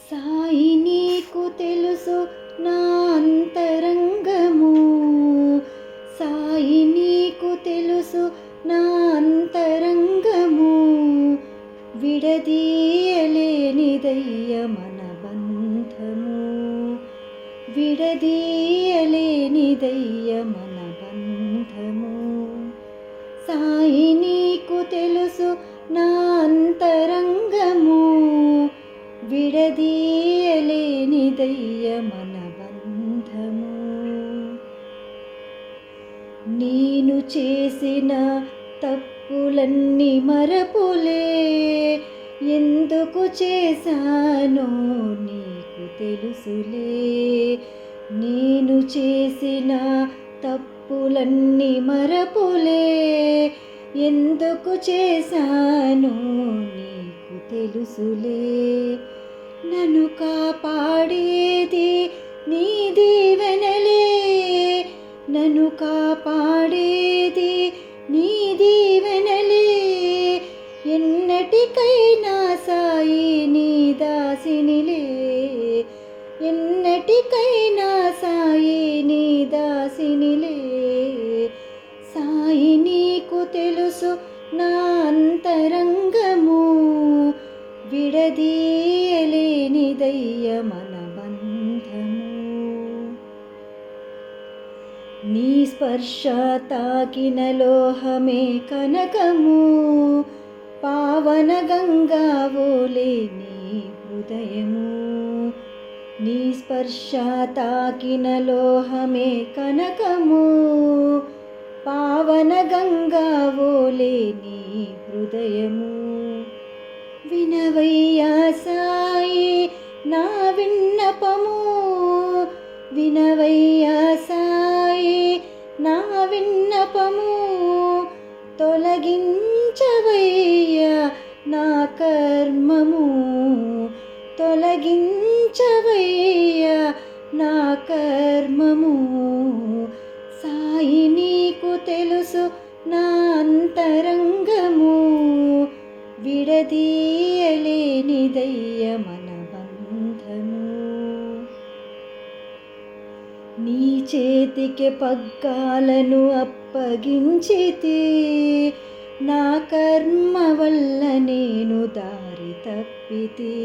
సాయి నీకు తెలుసు నా అంతరంగము, సాయి నీకు తెలుసు నా అంతరంగము, విడదీయలేనిదయ్య మన బంధము, విడదీయలేనిదయ్య మన బంధము. సాయి నీకు తెలుసు నా అంతరంగము, విడదీయలేనిదయ్య మన బంధము. నేను చేసిన తప్పులన్నీ మరపులే, ఎందుకు చేశానో నీకు తెలుసులే. నేను చేసిన తప్పులన్నీ మరపులే, ఎందుకు చేశానో నీకు తెలుసులే. నన్ను కాపాడేది నీ దీవెనలే, నన్ను కాపాడేది నీ దీవెనలే. ఎన్నటికైనా సాయి నీ దాసినిలే, ఎన్నటికైనా సాయి నీ దాసినిలే. సాయి నీకు తెలుసు నా అంతరంగము, విడదీయలేనిదయ్య మన బంధము. నీ స్పర్శ తాకిన లోహమే కనకము, పావన గంగా ఓలే నీ హృదయము. నీ స్పర్శ తాకిన లోహమే కనకము, పావన గంగా ఓలే నీ హృదయము. వినవయ్యా సాయి నా విన్నపము, వినవయ్యా సాయి నా విన్నపము. తొలగించవయ్యా నా కర్మము, తొలగించవయ్యా నా కర్మము. సాయి నీకు తెలుసు నా అంతరంగము, విడదీయలేనిదయ్య మన బంధము. నీ చేతికి పగ్గాలను అప్పగించితే, నా కర్మ వల్ల నేను దారి తప్పితే.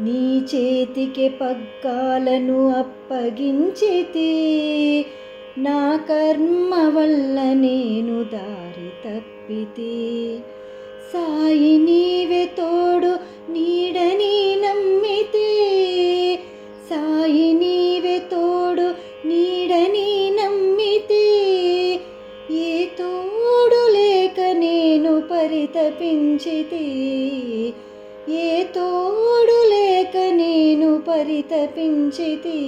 నీ చేతికి పగ్గాలను అప్పగించితే, నా కర్మ వల్ల నేను దారి తప్పితే. సాయి నీవే తోడు నీడని నమ్మితే, సాయి నీవే తోడు నీడని నమ్మితే. ఏ తోడు లేక నేను పరితపించితే, ఏ తోడు లేక నేను పరితపించితే.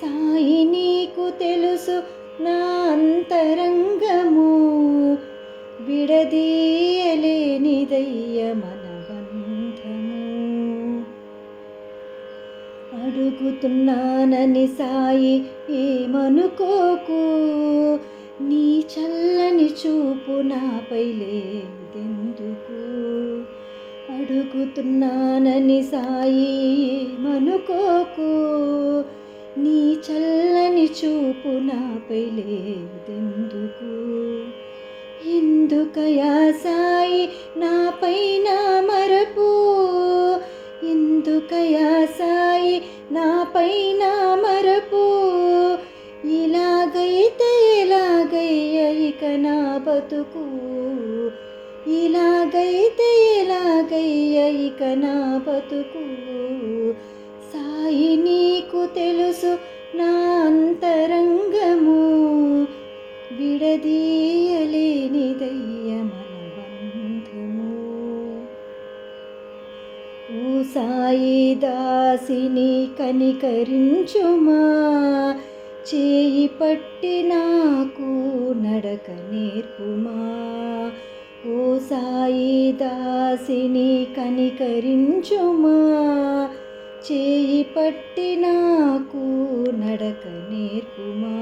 సాయి నీకు తెలుసు నా అంతరంగము, విడదీయలేనిదయ్య మన బంధము. అడుగుతున్నానని సాయి ఏమనుకోకు, నీ చల్లని చూపు నాపై లేదెందుకు. అడుగుతున్నానని సాయి ఏమనుకోకు, నీ చల్లని చూపు నాపై లేదెందుకు. ఎందుకయా సాయి నాపైన మరపు, ఎందుకయా సాయి నాపైన మరపు. ఇలాగైతే ఎలాగయ్య ఇక నా బతుకు, ఇలాగైతే ఎలాగయ్య ఇక నా బతుకు. సాయి నీకు తెలుసు నా అంతరంగము, విడదీయలేనిదయ్య మన బంధము. ఓ సాయి దాసిని కనికరించుమా, చేయి పట్టి నాకు నడక నేర్పుమా. ఓ సాయి దాసిని కనికరించుమా, చేయి పట్టి నాకు నడక నేర్పుమా.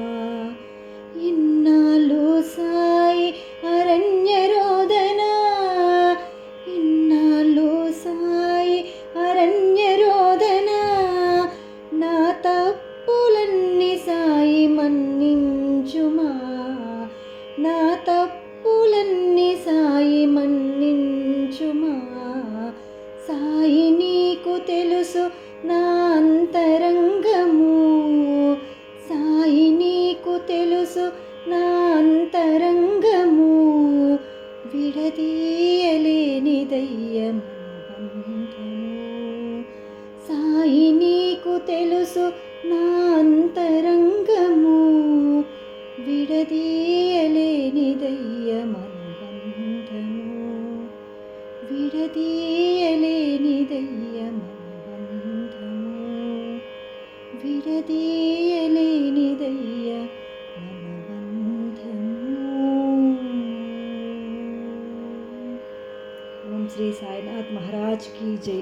ఇన్నాళ్ళు సాయి అరణ్య రోదన, ఇన్నాళ్ళు సాయి అరణ్య సాయి నీకు తెలుసు నా అంతరంగము, సాయి నీకు తెలుసు నా అంతరంగము, విడదీయలేనిదయ్య మనబంధము. సాయి నీకు తెలుసు నా అంతరంగము, విడదీయలేనిదయ్య మనబంధము, విడదీయలేనిదయ్య మనబంధము, విడదీయలేనిదయ్య మనబంధము. ఓం శ్రీ సాయినాథ్ మహారాజ్ की जय.